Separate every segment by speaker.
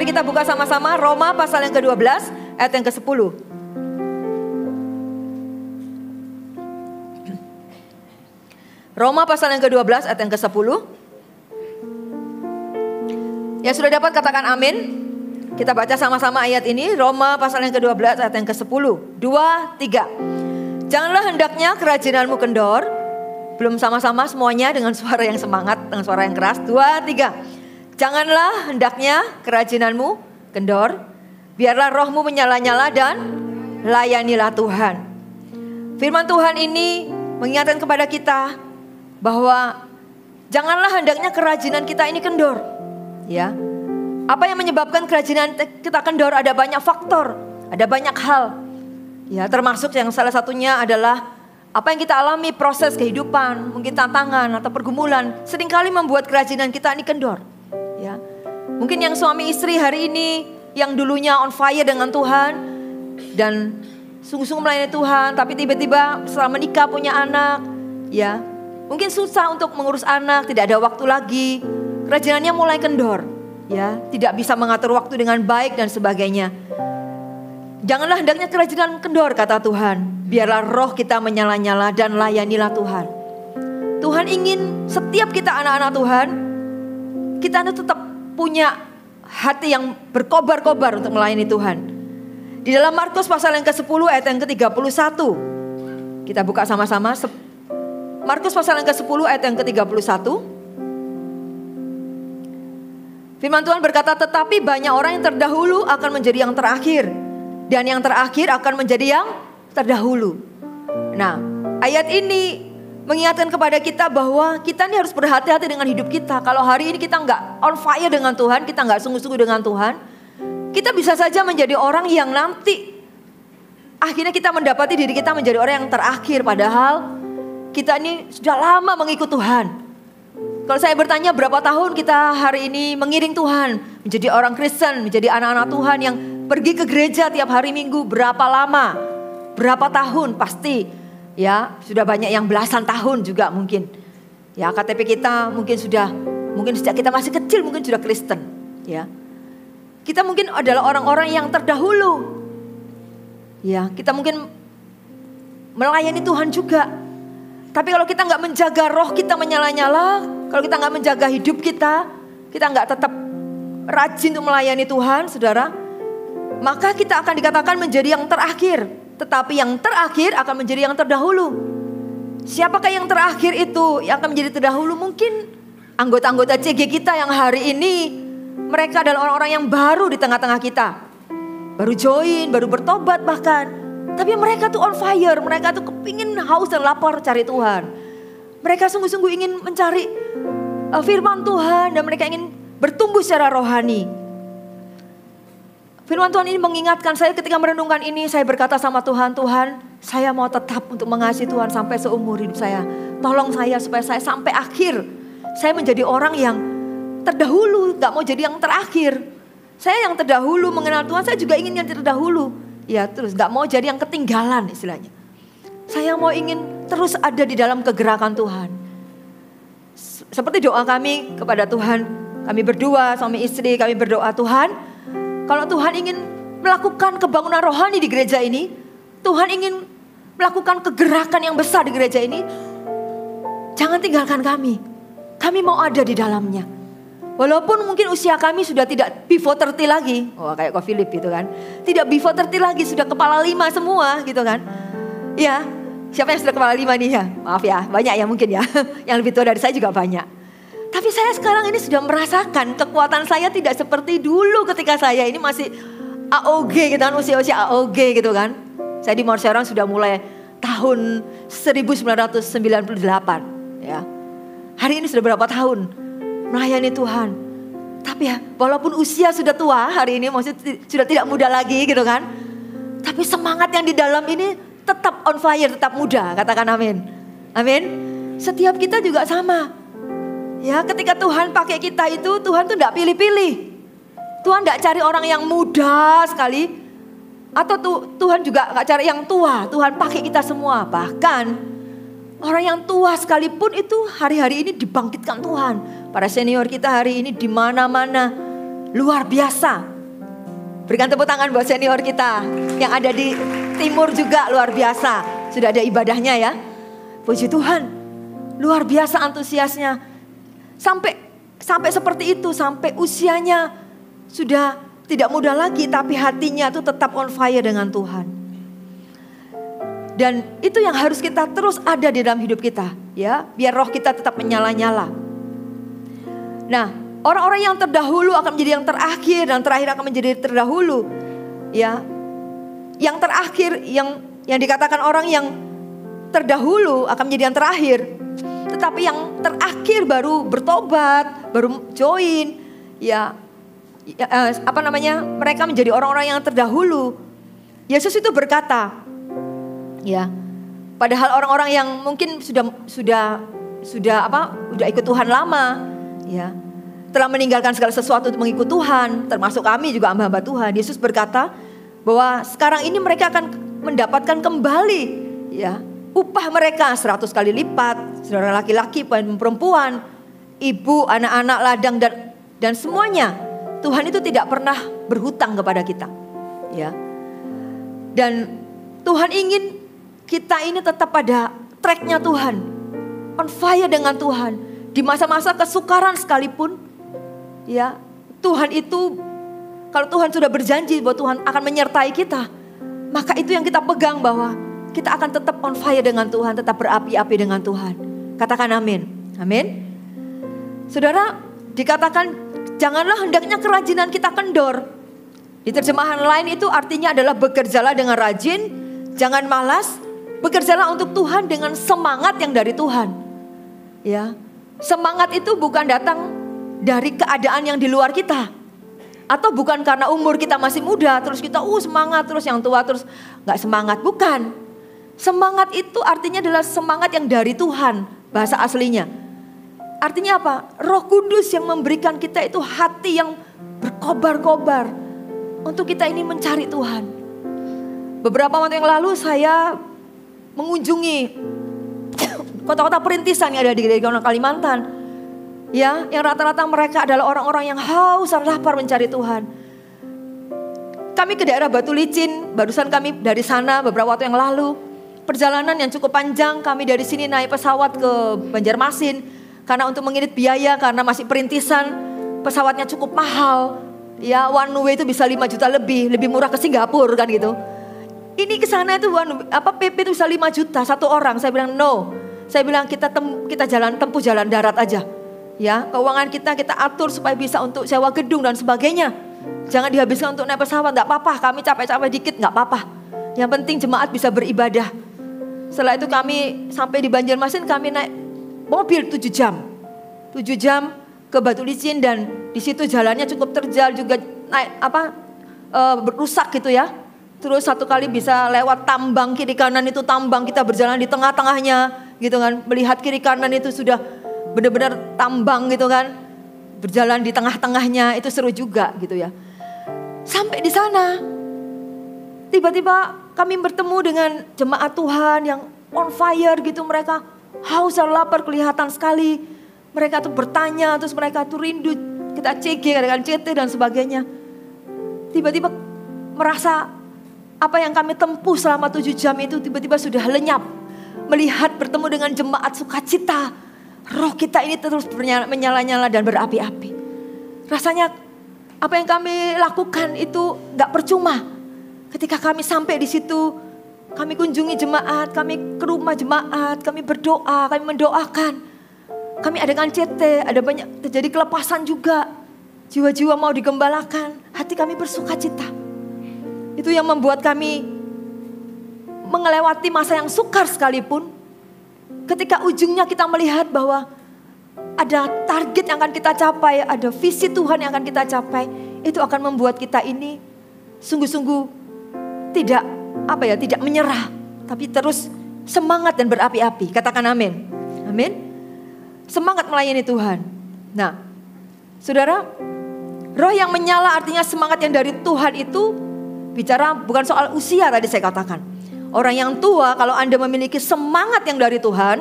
Speaker 1: Mari kita buka sama-sama Roma pasal yang ke-12 ayat yang ke-10. Roma pasal yang ke-12 ayat yang ke-10. Yang sudah dapat katakan amin. Kita baca sama-sama ayat ini. Roma pasal yang ke-12 ayat yang ke-10. 2, 3. Janganlah hendaknya kerajinanmu kendor. Belum sama-sama semuanya dengan suara yang semangat, dengan suara yang keras. 2, 3. Janganlah hendaknya kerajinanmu kendor. Biarlah rohmu menyala-nyala dan layanilah Tuhan. Firman Tuhan ini mengingatkan kepada kita bahwa janganlah hendaknya kerajinan kita ini kendor. Ya. Apa yang menyebabkan kerajinan kita kendor? Ada banyak faktor, ada banyak hal. Ya, termasuk yang salah satunya adalah apa yang kita alami, proses kehidupan, mungkin tantangan atau pergumulan seringkali membuat kerajinan kita ini kendor. Ya. Mungkin yang suami istri hari ini yang dulunya on fire dengan Tuhan dan sungguh-sungguh melayani Tuhan, tapi tiba-tiba setelah menikah punya anak, ya. Mungkin susah untuk mengurus anak, tidak ada waktu lagi. Kerajinannya mulai kendor, ya, tidak bisa mengatur waktu dengan baik dan sebagainya. Janganlah hendaknya kerajinan kendor, kata Tuhan. Biarlah roh kita menyala-nyala dan layanilah Tuhan. Tuhan ingin setiap kita anak-anak Tuhan, kita tetap punya hati yang berkobar-kobar untuk melayani Tuhan. Di dalam Markus pasal yang ke-10 ayat yang ke-31. Kita buka sama-sama. Markus pasal yang ke-10 ayat yang ke-31. Firman Tuhan berkata, tetapi banyak orang yang terdahulu akan menjadi yang terakhir, dan yang terakhir akan menjadi yang terdahulu. Nah, ayat ini mengingatkan kepada kita bahwa kita ini harus berhati-hati dengan hidup kita. Kalau hari ini kita nggak on fire dengan Tuhan, kita nggak sungguh-sungguh dengan Tuhan, kita bisa saja menjadi orang yang nanti akhirnya kita mendapati diri kita menjadi orang yang terakhir, padahal kita ini sudah lama mengikut Tuhan. Kalau saya bertanya berapa tahun kita hari ini mengiring Tuhan, menjadi orang Kristen, menjadi anak-anak Tuhan yang pergi ke gereja tiap hari Minggu, berapa lama? Berapa tahun? Pasti ya sudah banyak yang belasan tahun juga mungkin. Ya, KTP kita mungkin sejak kita masih kecil mungkin sudah Kristen, ya. Kita mungkin adalah orang-orang yang terdahulu. Ya, kita mungkin melayani Tuhan juga. Tapi kalau kita nggak menjaga roh kita menyala-nyala, kalau kita nggak menjaga hidup kita nggak tetap rajin untuk melayani Tuhan, saudara, maka kita akan dikatakan menjadi yang terakhir. Tetapi yang terakhir akan menjadi yang terdahulu. Siapakah yang terakhir itu yang akan menjadi terdahulu? Mungkin anggota-anggota CG kita yang hari ini mereka adalah orang-orang yang baru di tengah-tengah kita, baru join, baru bertobat bahkan. Tapi mereka tuh on fire, mereka tuh kepingin haus dan lapar cari Tuhan. Mereka sungguh-sungguh ingin mencari firman Tuhan dan mereka ingin bertumbuh secara rohani. Firman Tuhan ini mengingatkan saya ketika merenungkan ini, saya berkata sama Tuhan, Tuhan, saya mau tetap untuk mengasihi Tuhan sampai seumur hidup saya. Tolong saya supaya saya sampai akhir. Saya menjadi orang yang terdahulu, gak mau jadi yang terakhir. Saya yang terdahulu mengenal Tuhan, saya juga ingin yang terdahulu. Ya terus gak mau jadi yang ketinggalan istilahnya. Saya mau ingin terus ada di dalam kegerakan Tuhan. Seperti doa kami kepada Tuhan. Kami berdua suami istri, kami berdoa, Tuhan, kalau Tuhan ingin melakukan kebangunan rohani di gereja ini, Tuhan ingin melakukan kegerakan yang besar di gereja ini, jangan tinggalkan kami. Kami mau ada di dalamnya. Walaupun mungkin usia kami sudah tidak before 30 lagi. Oh, kayak Ko Philip gitu kan. Tidak before 30 lagi, sudah kepala 5 semua gitu kan. Ya, siapa yang sudah kepala 5 nih ya? Maaf ya, banyak ya mungkin ya. Yang lebih tua dari saya juga banyak. Tapi saya sekarang ini sudah merasakan kekuatan saya tidak seperti dulu ketika saya ini masih AOG gitu kan, usia-usia AOG gitu kan. Saya di Morseron sudah mulai tahun 1998 ya. Hari ini sudah berapa tahun melayani Tuhan. Tapi ya walaupun usia sudah tua hari ini, maksudnya sudah tidak muda lagi gitu kan. Tapi semangat yang di dalam ini tetap on fire, tetap muda. Katakan amin. Amin. Setiap kita juga sama. Ya ketika Tuhan pakai kita itu, Tuhan tuh gak pilih-pilih. Tuhan gak cari orang yang muda sekali. Atau Tuhan juga gak cari yang tua. Tuhan pakai kita semua. Bahkan orang yang tua sekalipun itu hari-hari ini dibangkitkan Tuhan. Para senior kita hari ini di mana-mana luar biasa. Berikan tepuk tangan buat senior kita yang ada di timur juga, luar biasa. Sudah ada ibadahnya ya. Puji Tuhan, luar biasa antusiasnya. Sampai seperti itu, sampai usianya sudah tidak muda lagi, tapi hatinya itu tetap on fire dengan Tuhan. Dan itu yang harus kita terus ada di dalam hidup kita, ya, biar roh kita tetap menyala-nyala. Nah, orang-orang yang terdahulu akan menjadi yang terakhir, dan terakhir akan menjadi terdahulu. Ya, yang terakhir, yang dikatakan orang yang terdahulu akan menjadi yang terakhir. Tetapi yang terakhir baru bertobat, baru join. Ya, mereka menjadi orang-orang yang terdahulu. Yesus itu berkata, ya, padahal orang-orang yang mungkin sudah ikut Tuhan lama, ya, telah meninggalkan segala sesuatu untuk mengikut Tuhan, termasuk kami juga hamba-hamba Tuhan. Yesus berkata bahwa sekarang ini mereka akan mendapatkan kembali, ya, upah mereka 100 kali lipat, saudara laki-laki dan perempuan, ibu, anak-anak, ladang dan semuanya. Tuhan itu tidak pernah berhutang kepada kita, ya. Dan Tuhan ingin kita ini tetap pada tracknya Tuhan, on fire dengan Tuhan. Di masa-masa kesukaran sekalipun, ya, Tuhan itu, kalau Tuhan sudah berjanji bahwa Tuhan akan menyertai kita, maka itu yang kita pegang, bahwa kita akan tetap on fire dengan Tuhan, tetap berapi-api dengan Tuhan. Katakan amin. Amin. Saudara, dikatakan janganlah hendaknya kerajinan kita kendor. Di terjemahan lain itu artinya adalah bekerjalah dengan rajin, jangan malas, bekerjalah untuk Tuhan dengan semangat yang dari Tuhan. Ya, semangat itu bukan datang dari keadaan yang di luar kita, atau bukan karena umur kita masih muda terus kita semangat, terus yang tua terus nggak semangat. Bukan. Semangat itu artinya adalah semangat yang dari Tuhan, bahasa aslinya. Artinya apa? Roh Kudus yang memberikan kita itu hati yang berkobar-kobar untuk kita ini mencari Tuhan. Beberapa waktu yang lalu saya mengunjungi kota-kota perintisan yang ada di Kalimantan. Ya, yang rata-rata mereka adalah orang-orang yang haus dan lapar mencari Tuhan. Kami ke daerah Batu Licin, barusan kami dari sana beberapa waktu yang lalu. Perjalanan yang cukup panjang, kami dari sini naik pesawat ke Banjarmasin. Karena untuk mengirit biaya, karena masih perintisan, pesawatnya cukup mahal. Ya, one way itu bisa 5 juta lebih murah ke Singapura kan gitu. Ini ke sana itu PP itu bisa 5 juta satu orang. Saya bilang no. Saya bilang kita tempuh jalan darat aja. Ya, keuangan kita atur supaya bisa untuk sewa gedung dan sebagainya. Jangan dihabiskan untuk naik pesawat, enggak apa-apa. Kami capek-capek dikit enggak apa-apa. Yang penting jemaat bisa beribadah. Setelah itu kami sampai di Banjarmasin, kami naik mobil 7 jam. 7 jam ke Batu Licin, dan di situ jalannya cukup terjal juga, naik rusak gitu ya. Terus satu kali bisa lewat tambang kiri kanan, itu tambang, kita berjalan di tengah-tengahnya gitu kan. Melihat kiri kanan itu sudah benar-benar tambang gitu kan. Berjalan di tengah-tengahnya itu seru juga gitu ya. Sampai di sana tiba-tiba kami bertemu dengan jemaat Tuhan yang on fire gitu. Mereka haus dan lapar kelihatan sekali. Mereka tuh bertanya, terus mereka tuh rindu. Kita CG, kadang-kadang CT dan sebagainya. Tiba-tiba merasa apa yang kami tempuh selama 7 jam itu tiba-tiba sudah lenyap. Melihat bertemu dengan jemaat sukacita. Roh kita ini terus menyala-nyala dan berapi-api. Rasanya apa yang kami lakukan itu gak percuma. Ketika kami sampai di situ, kami kunjungi jemaat, kami ke rumah jemaat, kami berdoa, kami mendoakan. Kami adakan CT, ada banyak terjadi kelepasan juga. Jiwa-jiwa mau digembalakan, hati kami bersukacita. Itu yang membuat kami melewati masa yang sukar sekalipun. Ketika ujungnya kita melihat bahwa ada target yang akan kita capai, ada visi Tuhan yang akan kita capai, itu akan membuat kita ini sungguh-sungguh tidak menyerah, tapi terus semangat dan berapi-api. Katakan amin. Amin. Semangat melayani Tuhan. Nah, saudara, roh yang menyala artinya semangat yang dari Tuhan itu bicara bukan soal usia tadi saya katakan. Orang yang tua, kalau Anda memiliki semangat yang dari Tuhan,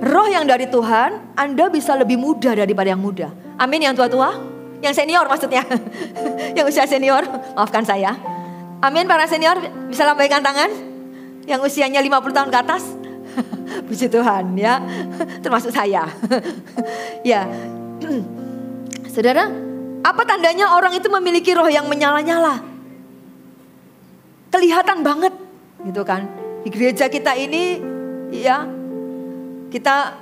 Speaker 1: roh yang dari Tuhan, Anda bisa lebih muda daripada yang muda. Amin yang tua-tua. Yang senior maksudnya. Yang usia senior, maafkan saya. Amin, para senior bisa lambaikan tangan. Yang usianya 50 tahun ke atas. Puji Tuhan ya. Termasuk saya. Ya. Saudara, apa tandanya orang itu memiliki roh yang menyala-nyala? Kelihatan banget gitu kan. Di gereja kita ini ya, kita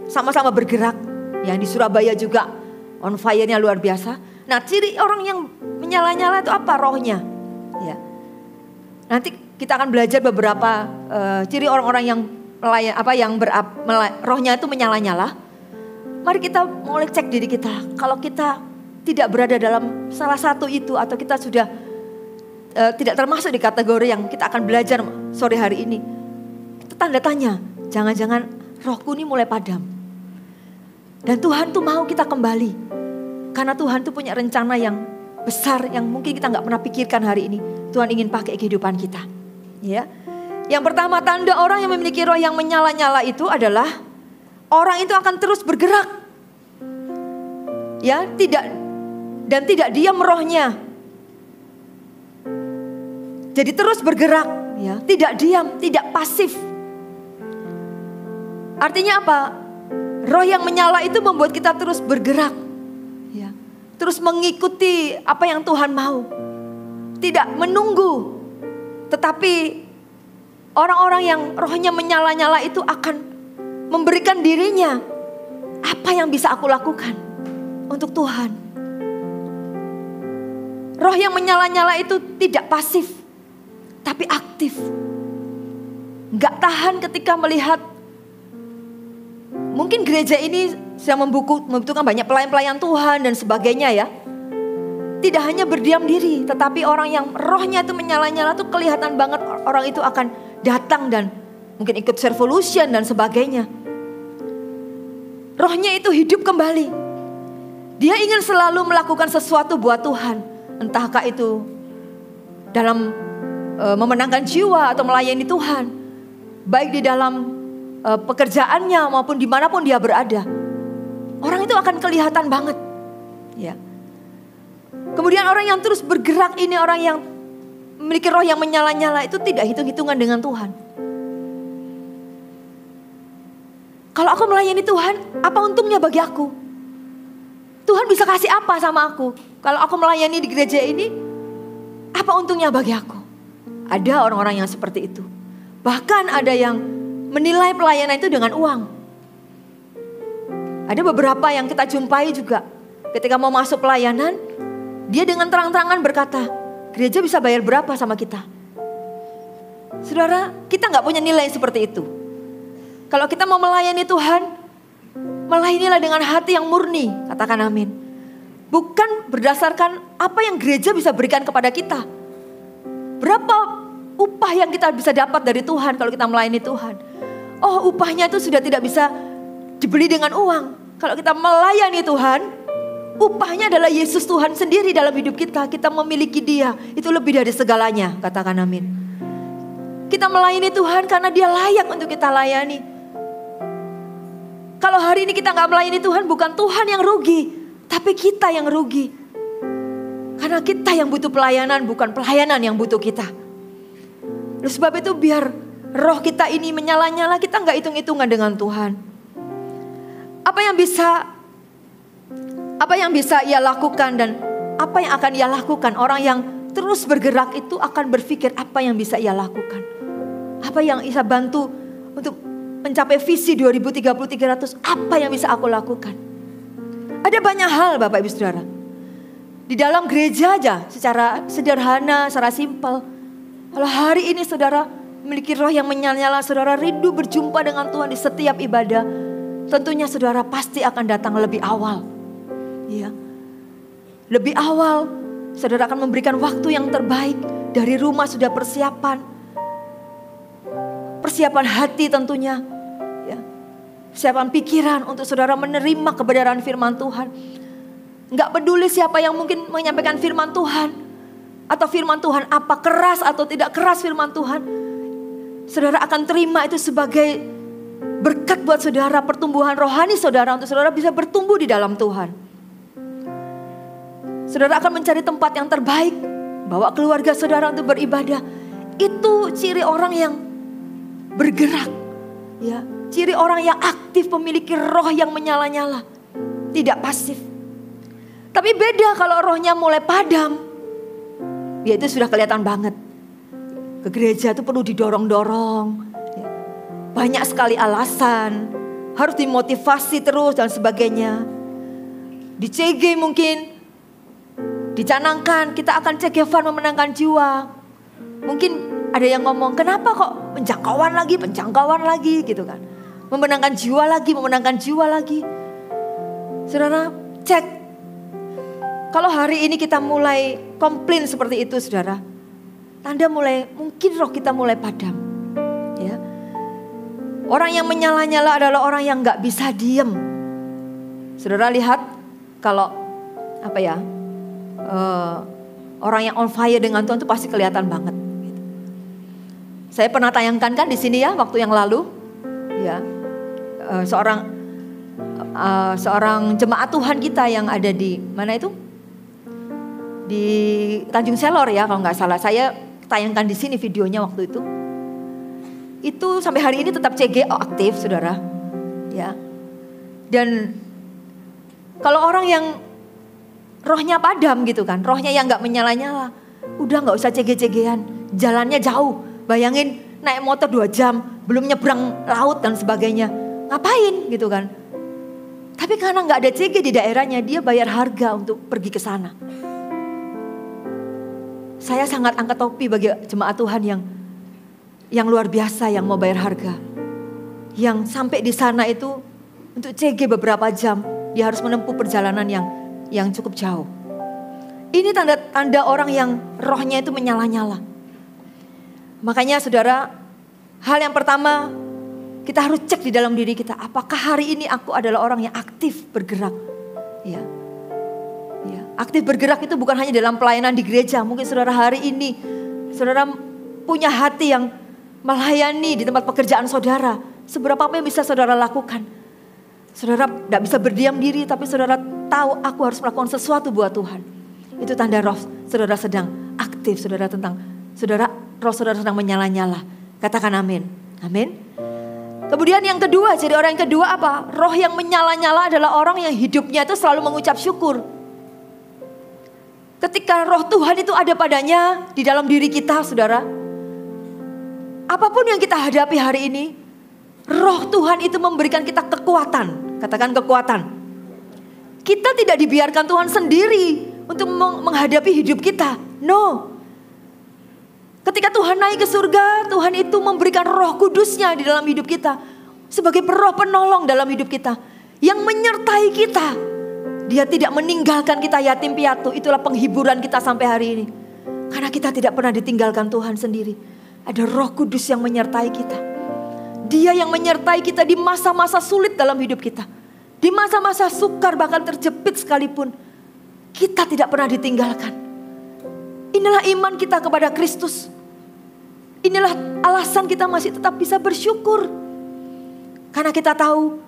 Speaker 1: sama-sama bergerak. Yang di Surabaya juga on fire-nya luar biasa. Nah, ciri orang yang menyala-nyala itu apa? Rohnya. Ya. Nanti kita akan belajar beberapa ciri orang-orang yang rohnya itu menyala-nyala. Mari kita mulai cek diri kita. Kalau kita tidak berada dalam salah satu itu atau kita sudah tidak termasuk di kategori yang kita akan belajar sore hari ini. Itu tanda tanya. Jangan-jangan rohku ini mulai padam. Dan Tuhan tuh mau kita kembali. Karena Tuhan tuh punya rencana yang besar yang mungkin kita gak pernah pikirkan hari ini. Tuhan ingin pakai kehidupan kita. Ya. Yang pertama, tanda orang yang memiliki roh yang menyala-nyala itu adalah orang itu akan terus bergerak. Ya, tidak diam rohnya. Jadi terus bergerak, ya, tidak diam, tidak pasif. Artinya apa? Roh yang menyala itu membuat kita terus bergerak, ya, terus mengikuti apa yang Tuhan mau, tidak menunggu. Tetapi orang-orang yang rohnya menyala-nyala itu akan memberikan dirinya. Apa yang bisa aku lakukan untuk Tuhan? Roh yang menyala-nyala itu tidak pasif, tapi aktif. Gak tahan ketika melihat mungkin gereja ini sedang membutuhkan banyak pelayan-pelayan Tuhan dan sebagainya ya. Tidak hanya berdiam diri, tetapi orang yang rohnya itu menyala-nyala tuh kelihatan banget orang itu akan datang dan mungkin ikut servolution dan sebagainya. Rohnya itu hidup kembali. Dia ingin selalu melakukan sesuatu buat Tuhan. Entahkah itu dalam memenangkan jiwa atau melayani Tuhan. Baik di dalam pekerjaannya maupun dimanapun dia berada. Orang itu akan kelihatan banget. Ya. Kemudian orang yang terus bergerak ini, orang yang memiliki roh yang menyala-nyala itu tidak hitung-hitungan dengan Tuhan. Kalau aku melayani Tuhan, apa untungnya bagi aku? Tuhan bisa kasih apa sama aku? Kalau aku melayani di gereja ini, apa untungnya bagi aku? Ada orang-orang yang seperti itu. Bahkan ada yang menilai pelayanan itu dengan uang. Ada beberapa yang kita jumpai juga. Ketika mau masuk pelayanan, dia dengan terang-terangan berkata, gereja bisa bayar berapa sama kita? Saudara, kita gak punya nilai seperti itu. Kalau kita mau melayani Tuhan, melayanilah dengan hati yang murni, katakan amin. Bukan berdasarkan apa yang gereja bisa berikan kepada kita. Berapa upah yang kita bisa dapat dari Tuhan kalau kita melayani Tuhan. Oh, upahnya itu sudah tidak bisa dibeli dengan uang. Kalau kita melayani Tuhan, upahnya adalah Yesus Tuhan sendiri dalam hidup kita. Kita memiliki Dia, itu lebih dari segalanya, katakan amin. Kita melayani Tuhan karena Dia layak untuk kita layani. Kalau hari ini kita gak melayani Tuhan, bukan Tuhan yang rugi, tapi kita yang rugi. Karena kita yang butuh pelayanan, bukan pelayanan yang butuh kita. Oleh sebab itu biar roh kita ini menyala-nyala, kita gak hitung-hitungan dengan Tuhan. Apa yang bisa ia lakukan dan apa yang akan ia lakukan? Orang yang terus bergerak itu akan berpikir apa yang bisa ia lakukan. Apa yang bisa bantu untuk mencapai visi 2030-300, apa yang bisa aku lakukan? Ada banyak hal Bapak Ibu Saudara. Di dalam gereja aja secara sederhana, secara simpel. Kalau hari ini saudara memiliki roh yang menyala-nyala, saudara rindu berjumpa dengan Tuhan di setiap ibadah, tentunya saudara pasti akan datang lebih awal. Ya. Lebih awal, saudara akan memberikan waktu yang terbaik. Dari rumah sudah persiapan hati tentunya, ya. Persiapan pikiran untuk saudara menerima kebenaran firman Tuhan. Enggak peduli siapa yang mungkin menyampaikan firman Tuhan, atau firman Tuhan apa, keras atau tidak keras firman Tuhan, saudara akan terima itu sebagai berkat buat saudara, pertumbuhan rohani saudara, untuk saudara bisa bertumbuh di dalam Tuhan. Saudara akan mencari tempat yang terbaik, bawa keluarga saudara untuk beribadah. Itu ciri orang yang bergerak, ya. Ciri orang yang aktif, memiliki roh yang menyala-nyala, tidak pasif. Tapi beda kalau rohnya mulai padam, ya itu sudah kelihatan banget. Ke gereja itu perlu didorong-dorong, ya. Banyak sekali alasan, harus dimotivasi terus dan sebagainya. Di CG mungkin dicanangkan kita akan CG Fun memenangkan jiwa. Mungkin ada yang ngomong, kenapa kok penjangkauan lagi gitu kan. Memenangkan jiwa lagi. Saudara, cek. Kalau hari ini kita mulai komplain seperti itu, saudara, tanda mungkin roh kita mulai padam. Ya. Orang yang menyala-nyala adalah orang yang gak bisa diem. Saudara lihat, kalau orang yang on fire dengan Tuhan itu pasti kelihatan banget. Gitu. Saya pernah tayangkan kan di sini ya waktu yang lalu, ya. Seorang jemaat Tuhan kita yang ada di mana itu? Di Tanjung Selor ya kalau nggak salah. Saya tayangkan di sini videonya waktu itu. Itu sampai hari ini tetap CG aktif, saudara. Ya. Dan kalau orang yang rohnya padam gitu kan, rohnya yang nggak menyala-nyala, udah nggak usah CG-CG-an, jalannya jauh. Bayangin naik motor 2 jam, belum nyebrang laut dan sebagainya. Ngapain gitu kan. Tapi karena gak ada CG di daerahnya, dia bayar harga untuk pergi ke sana. Saya sangat angkat topi bagi jemaat Tuhan yang luar biasa, yang mau bayar harga. Yang sampai di sana itu untuk CG beberapa jam, dia harus menempuh perjalanan yang cukup jauh. Ini tanda-tanda orang yang rohnya itu menyala-nyala. Makanya saudara, hal yang pertama, kita harus cek di dalam diri kita, apakah hari ini aku adalah orang yang aktif bergerak? Ya. Ya. Aktif bergerak itu bukan hanya dalam pelayanan di gereja. Mungkin saudara hari ini, saudara punya hati yang melayani di tempat pekerjaan saudara. Seberapa apa yang bisa saudara lakukan? Saudara tidak bisa berdiam diri, tapi saudara tahu aku harus melakukan sesuatu buat Tuhan. Itu tanda roh saudara sedang aktif, roh saudara sedang menyala-nyala. Katakan amin. Amin. Kemudian yang kedua, jadi orang yang kedua apa? Roh yang menyala-nyala adalah orang yang hidupnya itu selalu mengucap syukur. Ketika roh Tuhan itu ada padanya di dalam diri kita, saudara. Apapun yang kita hadapi hari ini, roh Tuhan itu memberikan kita kekuatan. Katakan kekuatan. Kita tidak dibiarkan Tuhan sendiri untuk menghadapi hidup kita. No. Ketika Tuhan naik ke surga, Tuhan itu memberikan roh kudusnya di dalam hidup kita. Sebagai roh penolong dalam hidup kita. Yang menyertai kita. Dia tidak meninggalkan kita yatim piatu. Itulah penghiburan kita sampai hari ini. Karena kita tidak pernah ditinggalkan Tuhan sendiri. Ada roh kudus yang menyertai kita. Dia yang menyertai kita di masa-masa sulit dalam hidup kita. Di masa-masa sukar bahkan terjepit sekalipun. Kita tidak pernah ditinggalkan. Inilah iman kita kepada Kristus. Inilah alasan kita masih tetap bisa bersyukur. Karena kita tahu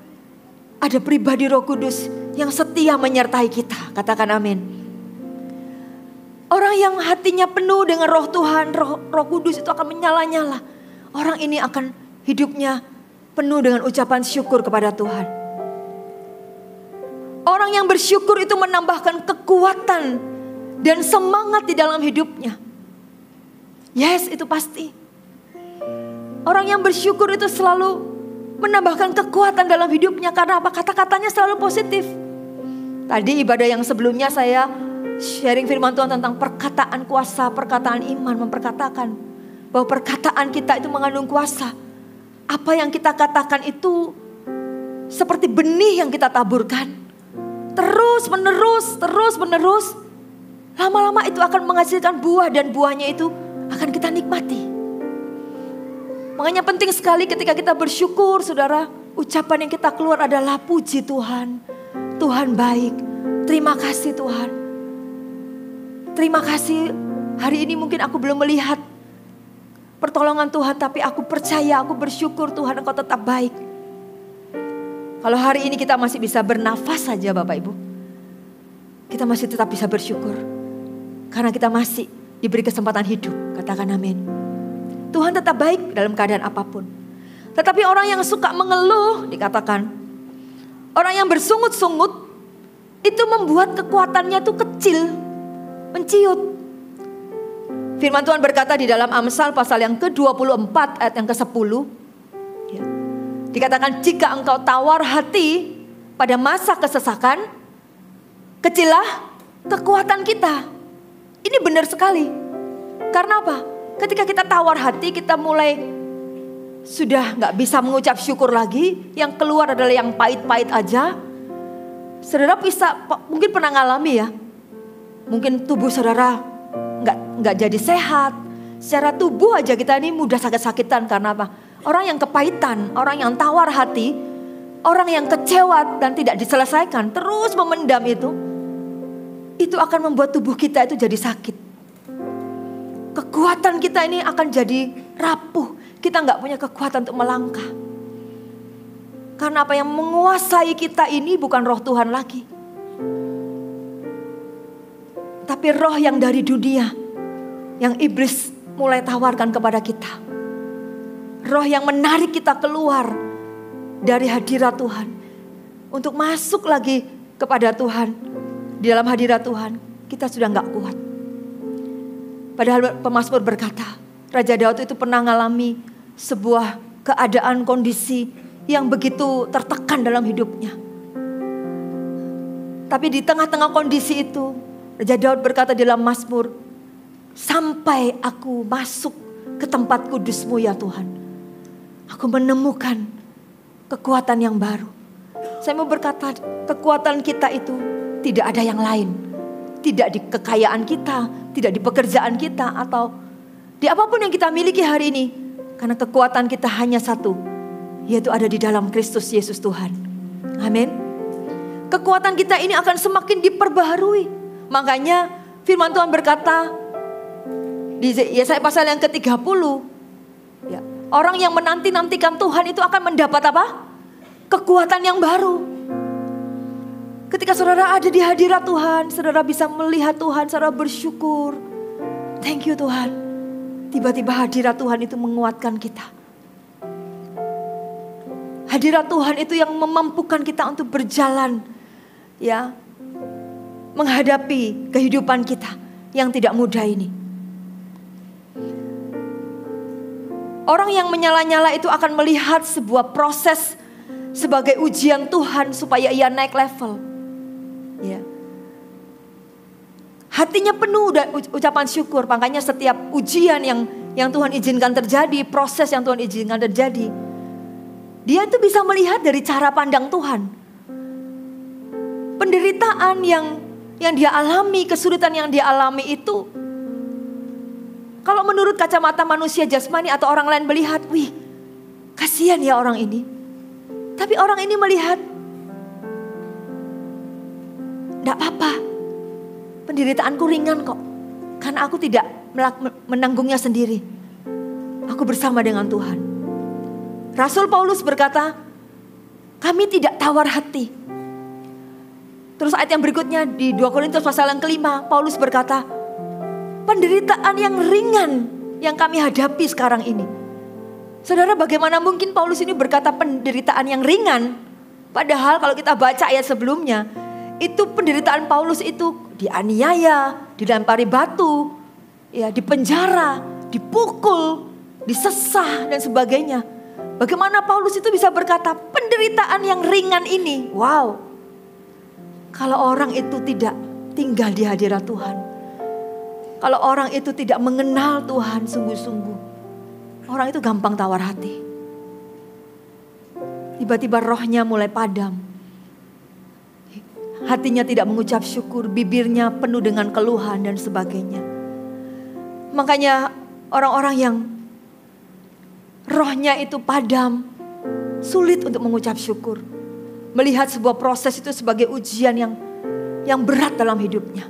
Speaker 1: ada pribadi Roh Kudus yang setia menyertai kita. Katakan amin. Orang yang hatinya penuh dengan roh Tuhan, roh Kudus itu akan menyala-nyala. Orang ini akan hidupnya penuh dengan ucapan syukur kepada Tuhan. Orang yang bersyukur itu menambahkan kekuatan dan semangat di dalam hidupnya. Yes, itu pasti. Orang yang bersyukur itu selalu menambahkan kekuatan dalam hidupnya. Karena apa? Kata-katanya selalu positif. Tadi ibadah yang sebelumnya saya sharing firman Tuhan tentang perkataan kuasa, perkataan iman, memperkatakan bahwa perkataan kita itu mengandung kuasa. Apa yang kita katakan itu seperti benih yang kita taburkan. Terus menerus. Lama-lama itu akan menghasilkan buah dan buahnya itu akan kita nikmati. Makanya penting sekali ketika kita bersyukur, saudara, ucapan yang kita keluar adalah puji Tuhan. Tuhan baik. Terima kasih Tuhan. Terima kasih, hari ini mungkin aku belum melihat pertolongan Tuhan, tapi aku percaya, aku bersyukur Tuhan Engkau tetap baik. Kalau hari ini kita masih bisa bernafas saja Bapak Ibu. kita masih tetap bisa bersyukur. Karena kita masih diberi kesempatan hidup. Katakan amin. Tuhan tetap baik dalam keadaan apapun. Tetapi orang yang suka mengeluh, dikatakan, orang yang bersungut-sungut, itu membuat kekuatannya itu kecil, menciut. Firman Tuhan berkata di dalam Amsal pasal yang ke-24 ayat yang ke-10. Ya. Dikatakan, jika engkau tawar hati pada masa kesesakan, kecillah kekuatan kita. Ini benar sekali. Karena apa? Ketika kita tawar hati, kita mulai sudah gak bisa mengucap syukur lagi. Yang keluar adalah yang pahit-pahit aja. Saudara mungkin pernah ngalami ya. Mungkin tubuh saudara gak jadi sehat. Secara tubuh aja kita ini mudah sakit-sakitan. Karena apa? Orang yang kepahitan, orang yang tawar hati, orang yang kecewa dan tidak diselesaikan, terus memendam itu akan membuat tubuh kita itu jadi sakit. Kekuatan kita ini akan jadi rapuh. Kita gak punya kekuatan untuk melangkah. Karena apa yang menguasai kita ini bukan roh Tuhan lagi. Tapi roh yang dari dunia. Yang iblis mulai tawarkan kepada kita. Roh yang menarik kita keluar dari hadirat Tuhan. Untuk masuk lagi kepada Tuhan. Di dalam hadirat Tuhan kita sudah gak kuat. Padahal pemazmur berkata, Raja Daud itu pernah mengalami sebuah keadaan kondisi yang begitu tertekan dalam hidupnya. Tapi di tengah-tengah kondisi itu, Raja Daud berkata di dalam Mazmur, sampai aku masuk ke tempat kudus-Mu ya Tuhan, aku menemukan kekuatan yang baru. Saya mau berkata, kekuatan kita itu tidak ada yang lain. Tidak di kekayaan kita, tidak di pekerjaan kita, atau di apapun yang kita miliki hari ini. Karena kekuatan kita hanya satu, yaitu ada di dalam Kristus Yesus Tuhan. Amin. Kekuatan kita ini akan semakin diperbaharui. Makanya firman Tuhan berkata di Yesaya pasal yang ke-30, ya, orang yang menanti-nantikan Tuhan itu akan mendapat apa? Kekuatan yang baru. Ketika saudara ada di hadirat Tuhan, saudara bisa melihat Tuhan, saudara bersyukur. Thank you Tuhan. Tiba-tiba hadirat Tuhan itu menguatkan kita. Hadirat Tuhan itu yang memampukan kita untuk berjalan, ya, menghadapi kehidupan kita yang tidak mudah ini. Orang yang menyala-nyala itu akan melihat sebuah proses sebagai ujian Tuhan supaya ia naik level. Ya. Hatinya penuh ucapan syukur. Makanya setiap ujian yang Tuhan izinkan terjadi, proses yang Tuhan izinkan terjadi, dia itu bisa melihat dari cara pandang Tuhan. Penderitaan yang dia alami, kesulitan yang dia alami itu, kalau menurut kacamata manusia jasmani atau orang lain melihat, wih, kasihan ya orang ini. Tapi orang ini melihat, tidak apa-apa, penderitaanku ringan kok. Karena aku tidak menanggungnya sendiri. Aku bersama dengan Tuhan. Rasul Paulus berkata, kami tidak tawar hati. Terus ayat yang berikutnya di 2 Korintus pasal yang ke-5, Paulus berkata, penderitaan yang ringan yang kami hadapi sekarang ini. Saudara, bagaimana mungkin Paulus ini berkata penderitaan yang ringan? Padahal kalau kita baca ayat sebelumnya, itu penderitaan Paulus itu dianiaya, dilempari batu, ya, dipenjara, dipukul, disesah dan sebagainya. Bagaimana Paulus itu bisa berkata penderitaan yang ringan ini? Wow. Kalau orang itu tidak tinggal di hadirat Tuhan, kalau orang itu tidak mengenal Tuhan sungguh-sungguh, orang itu gampang tawar hati. Tiba-tiba rohnya mulai padam. Hatinya tidak mengucap syukur, bibirnya penuh dengan keluhan dan sebagainya. Makanya orang-orang yang rohnya itu padam, sulit untuk mengucap syukur. Melihat sebuah proses itu sebagai ujian yang berat dalam hidupnya.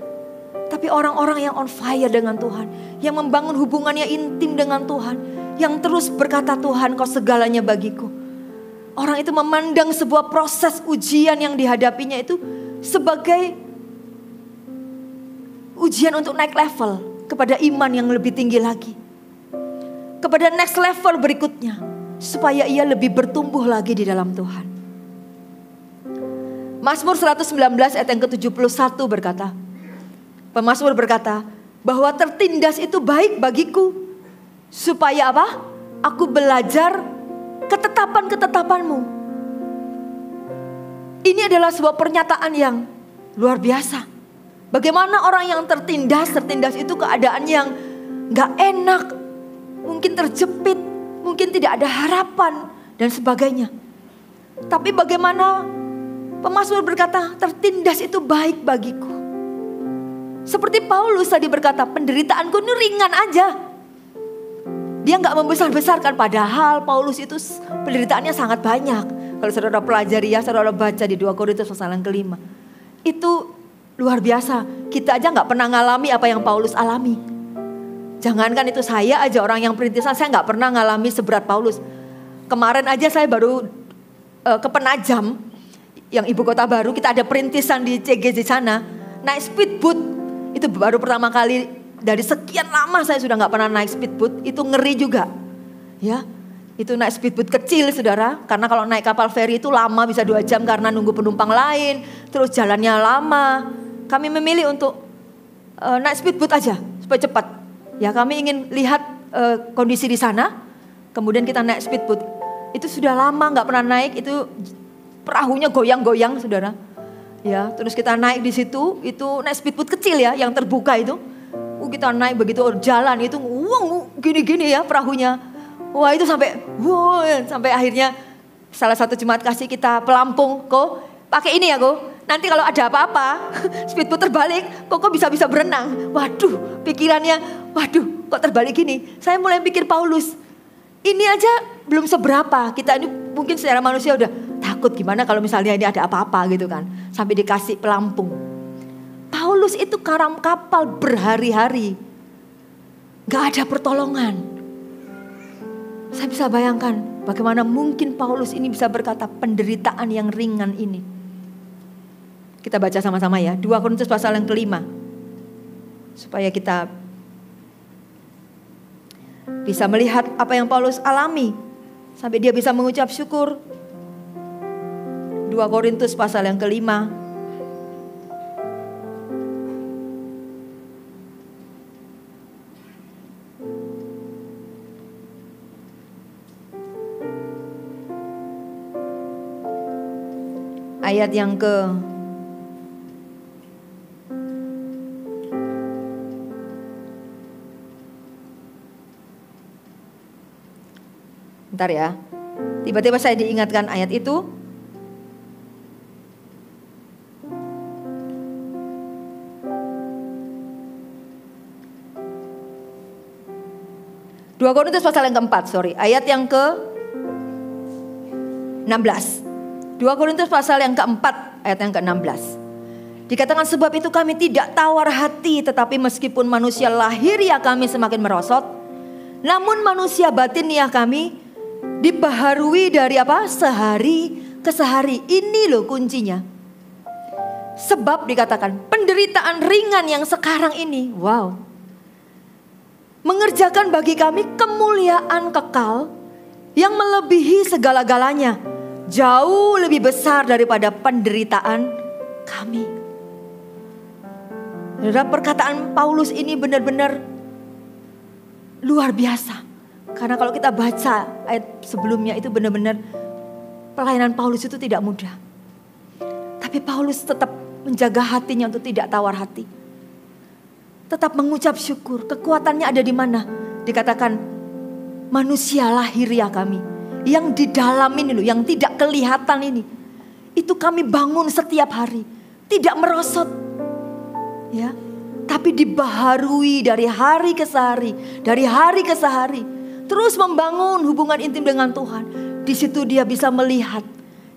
Speaker 1: Tapi orang-orang yang on fire dengan Tuhan, yang membangun hubungannya intim dengan Tuhan, yang terus berkata, Tuhan kau segalanya bagiku. Orang itu memandang sebuah proses ujian yang dihadapinya itu sebagai ujian untuk naik level kepada iman yang lebih tinggi lagi. Kepada next level berikutnya. Supaya ia lebih bertumbuh lagi di dalam Tuhan. Mazmur 119 ayat yang ke-71 berkata. Pemazmur berkata, bahwa tertindas itu baik bagiku. Supaya apa? Aku belajar ketetapan-ketetapanmu. Ini adalah sebuah pernyataan yang luar biasa. Bagaimana orang yang tertindas itu keadaan yang gak enak. Mungkin terjepit, mungkin tidak ada harapan dan sebagainya. Tapi bagaimana pemazmur berkata, tertindas itu baik bagiku. Seperti Paulus tadi berkata, penderitaanku ini ringan aja. Dia gak membesar-besarkan, padahal Paulus itu penderitaannya sangat banyak. Kalau saudara pelajari ya, saudara baca di 2 Korintus pasal yang ke-5. Itu luar biasa. Kita aja gak pernah ngalami apa yang Paulus alami. Jangankan itu, saya aja orang yang perintisan, saya gak pernah ngalami seberat Paulus. Kemarin aja saya baru ke Penajam, yang ibu kota baru, kita ada perintisan di CGJ sana. Naik speedboat, itu baru pertama kali dari sekian lama saya sudah gak pernah naik speedboat. Itu ngeri juga. Ya, itu naik speedboat kecil saudara. Karena kalau naik kapal feri itu lama, bisa 2 jam karena nunggu penumpang lain. Terus jalannya lama. Kami memilih untuk naik speedboat aja supaya cepat. Ya, kami ingin lihat kondisi di sana. Kemudian kita naik speedboat. Itu sudah lama gak pernah naik. Itu perahunya goyang-goyang saudara. Ya, terus kita naik di situ. Itu naik speedboat kecil ya, yang terbuka itu. Kita naik begitu jalan itu gini-gini ya perahunya. Wah, itu sampai akhirnya salah satu jemaat kasih kita pelampung. Kok pakai ini ya kok. Nanti kalau ada apa-apa, speedboat terbalik, kok bisa berenang. Waduh, pikirannya, waduh, kok terbalik gini. Saya mulai pikir Paulus, ini aja belum seberapa. Kita ini mungkin secara manusia udah takut gimana kalau misalnya ini ada apa-apa gitu kan. Sampai dikasih pelampung. Paulus itu karam kapal berhari-hari. Gak ada pertolongan. Saya bisa bayangkan bagaimana mungkin Paulus ini bisa berkata penderitaan yang ringan ini. Kita baca sama-sama ya. 2 Korintus pasal yang ke-5. Supaya kita bisa melihat apa yang Paulus alami. Sampai dia bisa mengucap syukur. 2 Korintus pasal yang ke-5. Ayat yang ke bentar ya. Tiba-tiba saya diingatkan ayat itu. Dua Korintus pasal yang keempat, ayat yang ke-16. 2 Korintus pasal yang keempat, ayat yang ke-16. Dikatakan sebab itu kami tidak tawar hati, tetapi meskipun manusia lahiriah kami semakin merosot, namun manusia batiniah kami dibaharui dari apa? Sehari ke sehari. Ini loh kuncinya. Sebab dikatakan penderitaan ringan yang sekarang ini, wow, mengerjakan bagi kami kemuliaan kekal yang melebihi segala-galanya, jauh lebih besar daripada penderitaan kami. Dalam perkataan Paulus ini benar-benar luar biasa. Karena kalau kita baca ayat sebelumnya itu benar-benar pelayanan Paulus itu tidak mudah. Tapi Paulus tetap menjaga hatinya untuk tidak tawar hati. Tetap mengucap syukur. Kekuatannya ada di mana? Dikatakan manusia lahiriah kami. Yang di dalam ini loh, yang tidak kelihatan ini. Itu kami bangun setiap hari. Tidak merosot. Ya, tapi dibaharui dari hari ke hari. Dari hari ke hari. Terus membangun hubungan intim dengan Tuhan. Di situ dia bisa melihat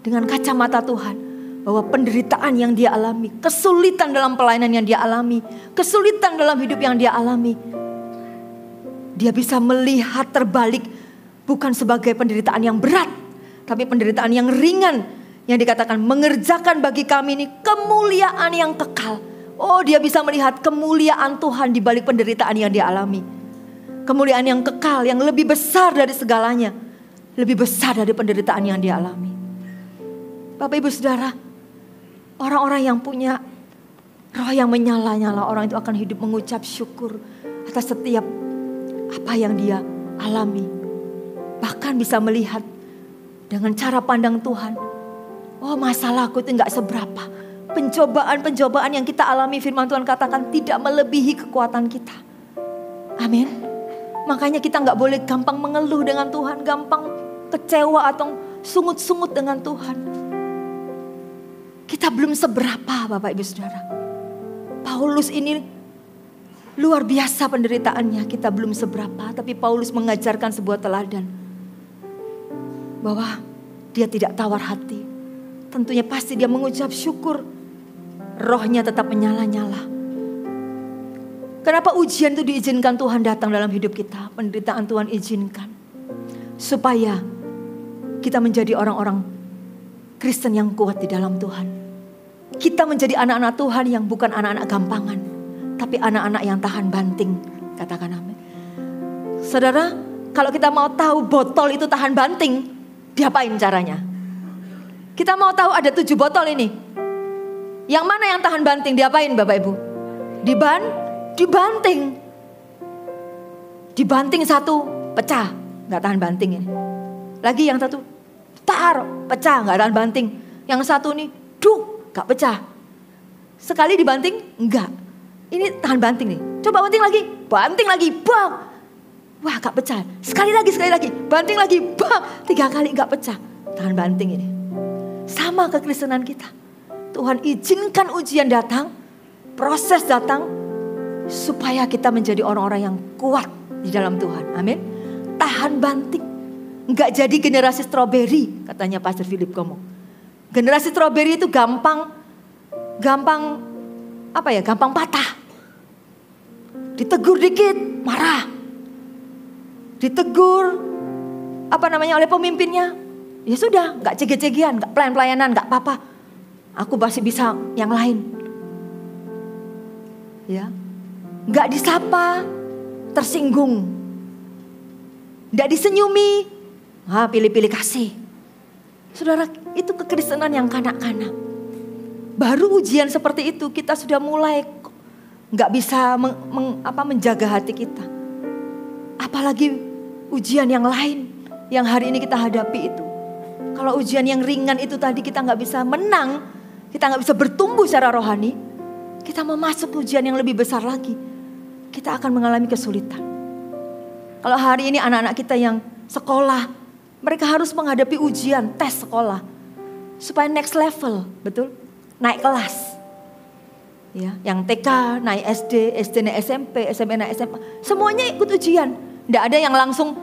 Speaker 1: dengan kacamata Tuhan. Bahwa penderitaan yang dia alami. Kesulitan dalam pelayanan yang dia alami. Kesulitan dalam hidup yang dia alami. Dia bisa melihat terbalik. Bukan sebagai penderitaan yang berat, tapi penderitaan yang ringan. Yang dikatakan mengerjakan bagi kami ini kemuliaan yang kekal. Oh, dia bisa melihat kemuliaan Tuhan di balik penderitaan yang dia alami. Kemuliaan yang kekal, yang lebih besar dari segalanya. Lebih besar dari penderitaan yang dia alami. Bapak Ibu Saudara, orang-orang yang punya roh yang menyala-nyala, orang itu akan hidup mengucap syukur atas setiap apa yang dia alami. Bahkan bisa melihat dengan cara pandang Tuhan. Oh, masalahku itu gak seberapa. Pencobaan-pencobaan yang kita alami, firman Tuhan katakan tidak melebihi kekuatan kita. Amin. Makanya kita gak boleh gampang mengeluh dengan Tuhan, gampang kecewa atau sungut-sungut dengan Tuhan. Kita belum seberapa, Bapak Ibu Saudara. Paulus ini luar biasa penderitaannya, kita belum seberapa. Tapi Paulus mengajarkan sebuah teladan. Bahwa dia tidak tawar hati. Tentunya pasti dia mengucap syukur. Rohnya tetap menyala-nyala. Kenapa ujian itu diizinkan Tuhan datang dalam hidup kita? Penderitaan Tuhan izinkan. Supaya kita menjadi orang-orang Kristen yang kuat di dalam Tuhan. Kita menjadi anak-anak Tuhan yang bukan anak-anak gampangan. Tapi anak-anak yang tahan banting. Katakan amin. Saudara, kalau kita mau tahu botol itu tahan banting, diapain caranya? Kita mau tahu ada 7 botol ini. Yang mana yang tahan banting? Diapain Bapak Ibu? Dibanting. Dibanting satu, pecah. Gak tahan banting ini. Lagi yang satu, pecah, gak tahan banting. Yang satu nih, gak pecah. Sekali dibanting, enggak. Ini tahan banting nih. Coba banting lagi, bang. Wah, gak pecah. Sekali lagi, banting lagi, bang. 3 kali gak pecah. Tahan banting ini. Sama kekristenan kita. Tuhan izinkan ujian datang, proses datang, supaya kita menjadi orang-orang yang kuat di dalam Tuhan. Amin. Tahan banting. Enggak jadi generasi stroberi, katanya Pastor Philip ngomong. Generasi stroberi itu gampang patah. Ditegur dikit, marah. Ditegur, oleh pemimpinnya. Ya sudah, enggak cegek-cegean, enggak pelayan-pelayanan, enggak apa-apa. Aku masih bisa yang lain. Ya. Enggak disapa, tersinggung. Enggak disenyumi, pilih-pilih kasih. Saudara, itu kekristenan yang kanak-kanak. Baru ujian seperti itu kita sudah mulai enggak bisa menjaga hati kita. Apalagi ujian yang lain yang hari ini kita hadapi itu. Kalau ujian yang ringan itu tadi kita enggak bisa menang, kita nggak bisa bertumbuh secara rohani, kita mau masuk ujian yang lebih besar lagi, kita akan mengalami kesulitan. Kalau hari ini anak-anak kita yang sekolah, mereka harus menghadapi ujian, tes sekolah, supaya next level, betul? Naik kelas. Ya, yang TK, naik SD naik SMP, SMP naik SMA, semuanya ikut ujian. Nggak ada yang langsung,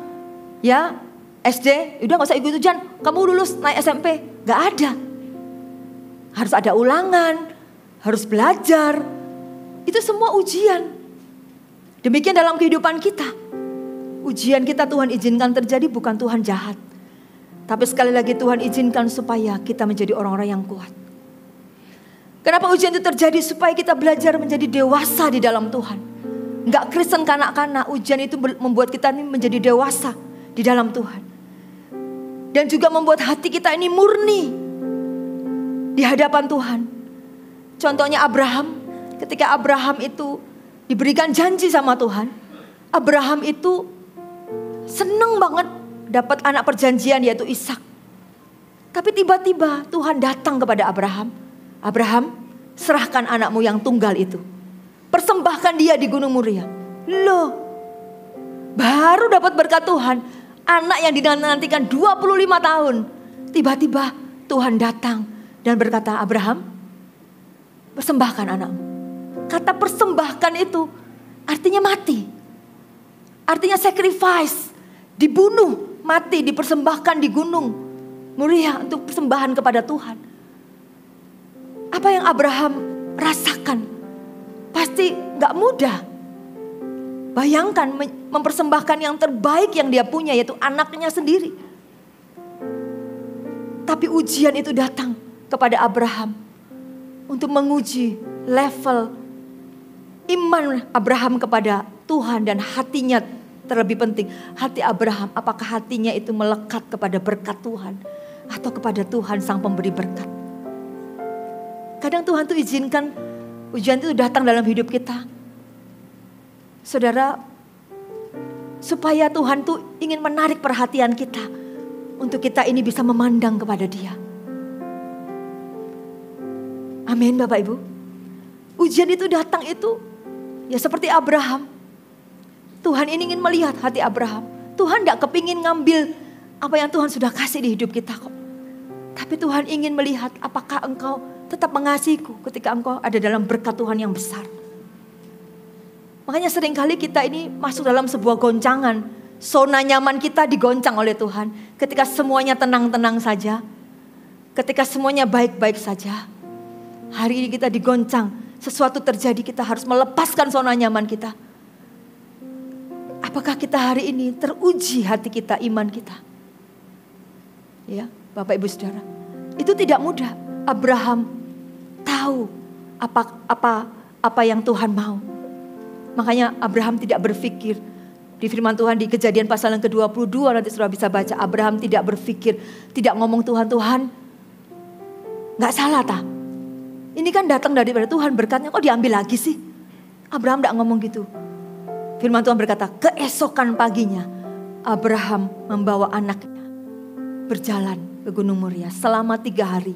Speaker 1: ya SD, udah nggak usah ikut ujian, kamu lulus naik SMP, nggak ada. Harus ada ulangan, harus belajar. Itu semua ujian. Demikian dalam kehidupan kita. Ujian kita Tuhan izinkan terjadi, bukan Tuhan jahat. Tapi sekali lagi Tuhan izinkan supaya kita menjadi orang-orang yang kuat. Kenapa ujian itu terjadi? Supaya kita belajar menjadi dewasa di dalam Tuhan. Enggak Kristen kanak-kanak, ujian itu membuat kita ini menjadi dewasa di dalam Tuhan. Dan juga membuat hati kita ini murni di hadapan Tuhan. Contohnya Abraham, ketika Abraham itu diberikan janji sama Tuhan, Abraham itu seneng banget dapat anak perjanjian yaitu Ishak. Tapi tiba-tiba Tuhan datang kepada Abraham. Abraham, serahkan anakmu yang tunggal itu. Persembahkan dia di Gunung Moria. Loh, baru dapat berkat Tuhan, anak yang dinantikan 25 tahun. Tiba-tiba Tuhan datang dan berkata, Abraham, persembahkan anakmu. Kata persembahkan itu artinya mati. Artinya sacrifice. Dibunuh, mati, dipersembahkan di gunung Moria untuk persembahan kepada Tuhan. Apa yang Abraham rasakan? Pasti gak mudah. Bayangkan mempersembahkan yang terbaik yang dia punya, yaitu anaknya sendiri. Tapi ujian itu datang kepada Abraham untuk menguji level iman Abraham kepada Tuhan dan hatinya terlebih penting. Hati Abraham, apakah hatinya itu melekat kepada berkat Tuhan atau kepada Tuhan sang pemberi berkat. Kadang Tuhan tuh izinkan ujian itu datang dalam hidup kita. Saudara, supaya Tuhan tuh ingin menarik perhatian kita untuk kita ini bisa memandang kepada Dia. Amin Bapak Ibu. Ujian itu datang itu ya seperti Abraham. Tuhan ini ingin melihat hati Abraham. Tuhan gak kepingin ngambil apa yang Tuhan sudah kasih di hidup kita kok. Tapi Tuhan ingin melihat apakah engkau tetap mengasihiku ketika engkau ada dalam berkat Tuhan yang besar. Makanya seringkali kita ini masuk dalam sebuah goncangan. Zona nyaman kita digoncang oleh Tuhan. Ketika semuanya tenang-tenang saja. Ketika semuanya baik-baik saja. Hari ini kita digoncang. Sesuatu terjadi, kita harus melepaskan zona nyaman kita. Apakah kita hari ini teruji hati kita, iman kita? Ya, Bapak Ibu Saudara. Itu tidak mudah. Abraham tahu apa yang Tuhan mau. Makanya Abraham tidak berpikir. Di firman Tuhan di Kejadian pasal yang ke-22 nanti saudara bisa baca. Abraham tidak berpikir, tidak ngomong Tuhan gak salah tak? Ini kan datang daripada Tuhan, berkatnya kok diambil lagi sih? Abraham gak ngomong gitu. Firman Tuhan berkata, keesokan paginya Abraham membawa anaknya berjalan ke Gunung Moria selama 3 hari.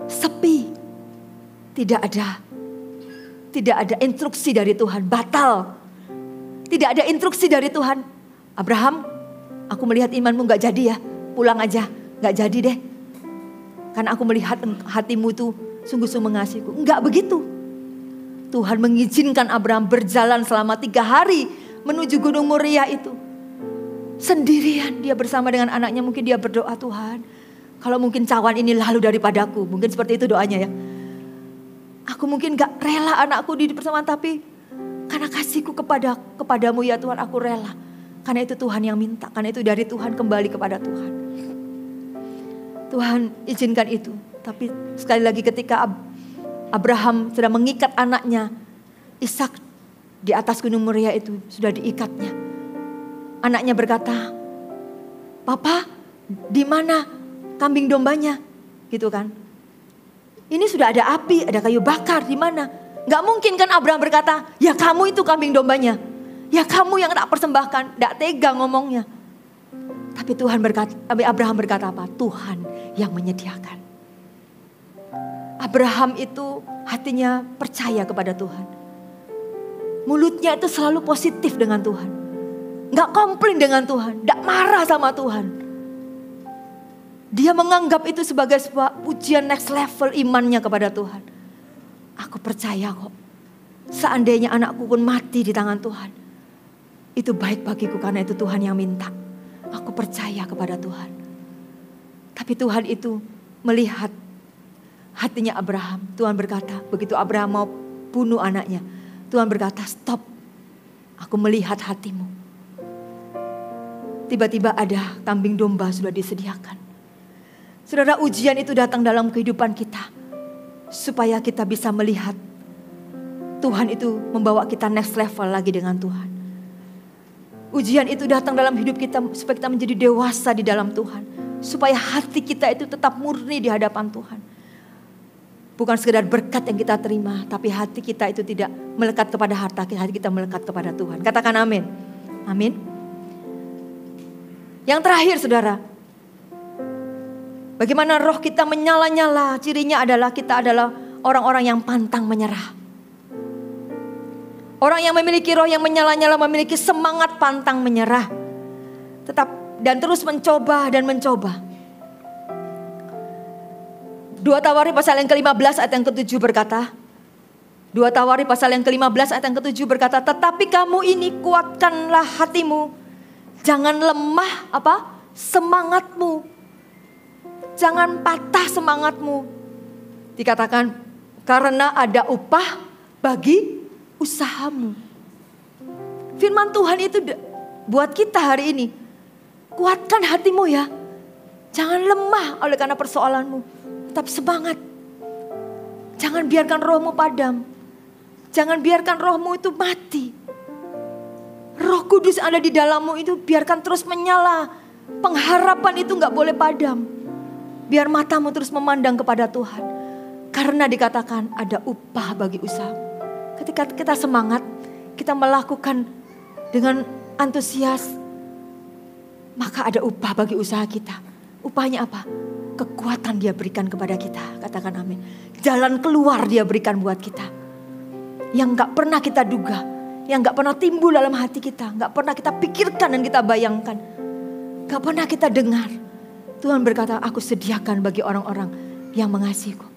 Speaker 1: Sepi, tidak ada instruksi dari Tuhan, batal. Tidak ada instruksi dari Tuhan. Abraham, aku melihat imanmu gak jadi ya, pulang aja, gak jadi deh. Karena aku melihat hatimu itu sungguh-sungguh mengasihiku. Enggak begitu. Tuhan mengizinkan Abraham berjalan selama 3 hari menuju Gunung Moria itu. Sendirian dia bersama dengan anaknya, mungkin dia berdoa, Tuhan, kalau mungkin cawan ini lalu daripadaku. Mungkin seperti itu doanya ya. Aku mungkin gak rela anakku di persamaan, tapi karena kasihku kepadamu ya Tuhan, aku rela. Karena itu Tuhan yang minta, karena itu dari Tuhan kembali kepada Tuhan. Tuhan izinkan itu. Tapi sekali lagi ketika Abraham sudah mengikat anaknya, Ishak di atas Gunung Moria itu sudah diikatnya. Anaknya berkata, Papa, di mana kambing dombanya? Gitu kan. Ini sudah ada api, ada kayu bakar, di mana? Gak mungkin kan Abraham berkata, ya kamu itu kambing dombanya. Ya kamu yang tak persembahkan, gak tega ngomongnya. Tapi Abraham berkata apa? Tuhan yang menyediakan. Abraham itu hatinya percaya kepada Tuhan. Mulutnya itu selalu positif dengan Tuhan. Gak komplain dengan Tuhan, gak marah sama Tuhan. Dia menganggap itu sebagai sebuah ujian next level imannya kepada Tuhan. Aku percaya kok, seandainya anakku pun mati di tangan Tuhan, itu baik bagiku karena itu Tuhan yang minta. Aku percaya kepada Tuhan. Tapi Tuhan itu melihat hatinya Abraham. Tuhan berkata, begitu Abraham mau bunuh anaknya, Tuhan berkata, stop, aku melihat hatimu. Tiba-tiba ada kambing domba sudah disediakan. Saudara, ujian itu datang dalam kehidupan kita, supaya kita bisa melihat Tuhan itu membawa kita next level lagi dengan Tuhan. Ujian itu datang dalam hidup kita supaya kita menjadi dewasa di dalam Tuhan. Supaya hati kita itu tetap murni di hadapan Tuhan. Bukan sekedar berkat yang kita terima, tapi hati kita itu tidak melekat kepada harta, hati kita melekat kepada Tuhan. Katakan amin. Amin. Yang terakhir saudara, bagaimana roh kita menyala-nyala, cirinya adalah kita adalah orang-orang yang pantang menyerah. Orang yang memiliki roh yang menyala-nyala memiliki semangat pantang menyerah. Dan terus mencoba dan mencoba. 2 Tawarikh pasal yang ke-15 ayat yang ke-7 berkata. 2 Tawarikh pasal yang ke-15 ayat yang ke-7 berkata, tetapi kamu ini kuatkanlah hatimu. Jangan lemah semangatmu. Jangan patah semangatmu. Dikatakan karena ada upah bagi usahamu. Firman Tuhan itu buat kita hari ini. Kuatkan hatimu ya. Jangan lemah oleh karena persoalanmu. Tetap semangat. Jangan biarkan rohmu padam. Jangan biarkan rohmu itu mati. Roh Kudus ada di dalammu itu biarkan terus menyala. Pengharapan itu gak boleh padam. Biar matamu terus memandang kepada Tuhan. Karena dikatakan ada upah bagi usaha. Ketika kita semangat, kita melakukan dengan antusias, maka ada upah bagi usaha kita. Upahnya apa? Kekuatan Dia berikan kepada kita. Katakan amin. Jalan keluar Dia berikan buat kita. Yang gak pernah kita duga. Yang gak pernah timbul dalam hati kita. Gak pernah kita pikirkan dan kita bayangkan. Gak pernah kita dengar. Tuhan berkata, aku sediakan bagi orang-orang yang mengasihiku.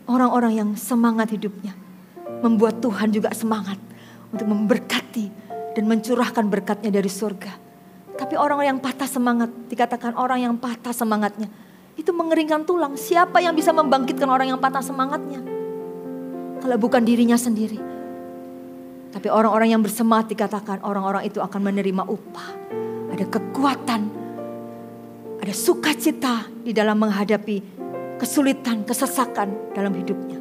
Speaker 1: Orang-orang yang semangat hidupnya. Membuat Tuhan juga semangat untuk memberkati dan mencurahkan berkatnya dari surga. Tapi orang yang patah semangat, dikatakan orang yang patah semangatnya, itu mengeringkan tulang. Siapa yang bisa membangkitkan orang yang patah semangatnya? Kalau bukan dirinya sendiri. Tapi orang-orang yang bersemangat dikatakan orang-orang itu akan menerima upah. Ada kekuatan, ada sukacita di dalam menghadapi kesulitan, kesesakan dalam hidupnya.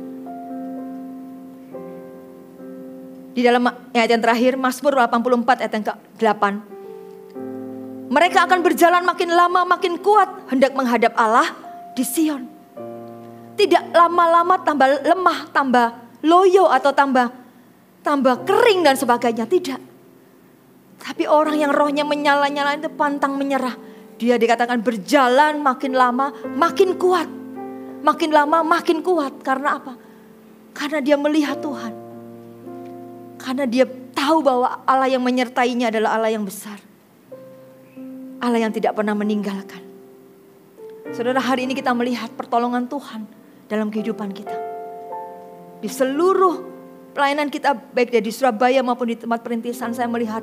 Speaker 1: Di dalam ayat yang terakhir, Mazmur 84 ayat yang ke-8. Mereka akan berjalan makin lama makin kuat hendak menghadap Allah di Sion. Tidak lama-lama tambah lemah, tambah loyo atau tambah kering dan sebagainya. Tidak. Tapi orang yang rohnya menyala-nyala itu pantang menyerah. Dia dikatakan berjalan makin lama makin kuat. Makin lama makin kuat. Karena apa? Karena dia melihat Tuhan. Karena dia tahu bahwa Allah yang menyertainya adalah Allah yang besar. Allah yang tidak pernah meninggalkan. Saudara, hari ini kita melihat pertolongan Tuhan dalam kehidupan kita. Di seluruh pelayanan kita, baik dari Surabaya maupun di tempat perintisan, saya melihat.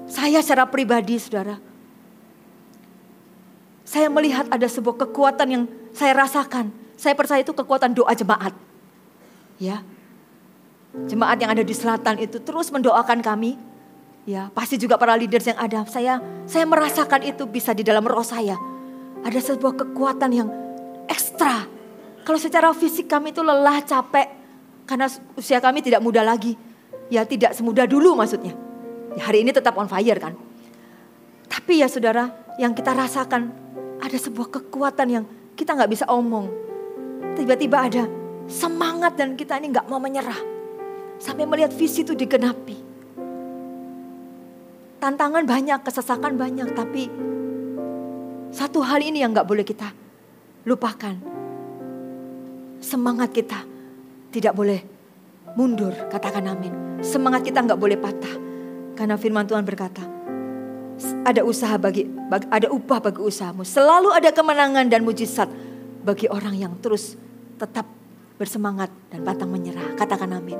Speaker 1: Saya secara pribadi, saudara. Saya melihat ada sebuah kekuatan yang saya rasakan. Saya percaya itu kekuatan doa jemaat. Ya. Jemaat yang ada di selatan itu terus mendoakan kami. Ya, pasti juga para leaders yang ada. Saya merasakan itu bisa di dalam roh saya. Ada sebuah kekuatan yang ekstra. Kalau secara fisik kami itu lelah, capek. Karena usia kami tidak muda lagi. Ya, tidak semuda dulu maksudnya. Ya, hari ini tetap on fire kan. Tapi ya saudara, yang kita rasakan ada sebuah kekuatan yang kita gak bisa omong. Tiba-tiba ada semangat dan kita ini gak mau menyerah. Sampai melihat visi itu digenapi. Tantangan banyak, kesesakan banyak. Tapi satu hal ini yang gak boleh kita lupakan. Semangat kita tidak boleh mundur, katakan amin. Semangat kita gak boleh patah. Karena firman Tuhan berkata, ada upah bagi usahamu. Selalu ada kemenangan dan mujizat bagi orang yang terus tetap bersemangat dan pantang menyerah. Katakan amin.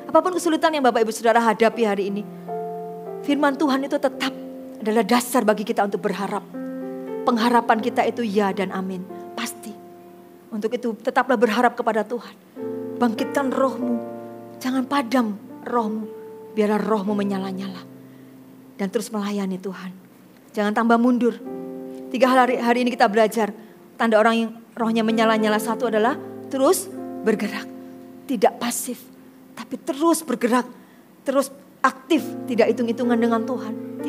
Speaker 1: Apapun kesulitan yang Bapak Ibu Saudara hadapi hari ini, firman Tuhan itu tetap adalah dasar bagi kita untuk berharap. Pengharapan kita itu ya dan amin. Pasti. Untuk itu tetaplah berharap kepada Tuhan. Bangkitkan rohmu. Jangan padam rohmu. Biarlah rohmu menyala-nyala. Dan terus melayani Tuhan. Jangan tambah mundur. 3 hari ini kita belajar. Tanda orang yang rohnya menyala-nyala, satu adalah terus bergerak. Tidak pasif. Tapi terus bergerak, terus aktif, tidak hitung-hitungan dengan Tuhan.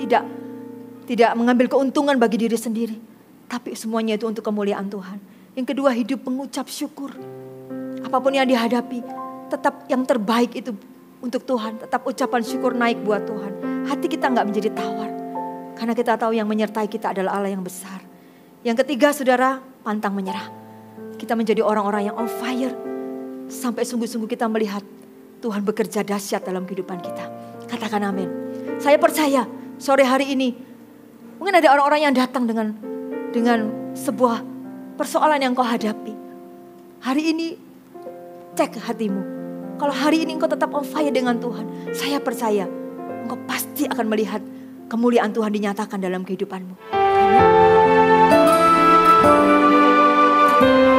Speaker 1: Tidak mengambil keuntungan bagi diri sendiri. Tapi semuanya itu untuk kemuliaan Tuhan. Yang kedua, hidup mengucap syukur. Apapun yang dihadapi, tetap yang terbaik itu untuk Tuhan. Tetap ucapan syukur naik buat Tuhan. Hati kita gak menjadi tawar. Karena kita tahu yang menyertai kita adalah Allah yang besar. Yang ketiga, saudara, pantang menyerah. Kita menjadi orang-orang yang on fire. Sampai sungguh-sungguh kita melihat Tuhan bekerja dahsyat dalam kehidupan kita. Katakan amin. Saya percaya sore hari ini mungkin ada orang-orang yang datang dengan sebuah persoalan yang kau hadapi. Hari ini cek hatimu. Kalau hari ini engkau tetap on fire dengan Tuhan, saya percaya engkau pasti akan melihat kemuliaan Tuhan dinyatakan dalam kehidupanmu. Amin.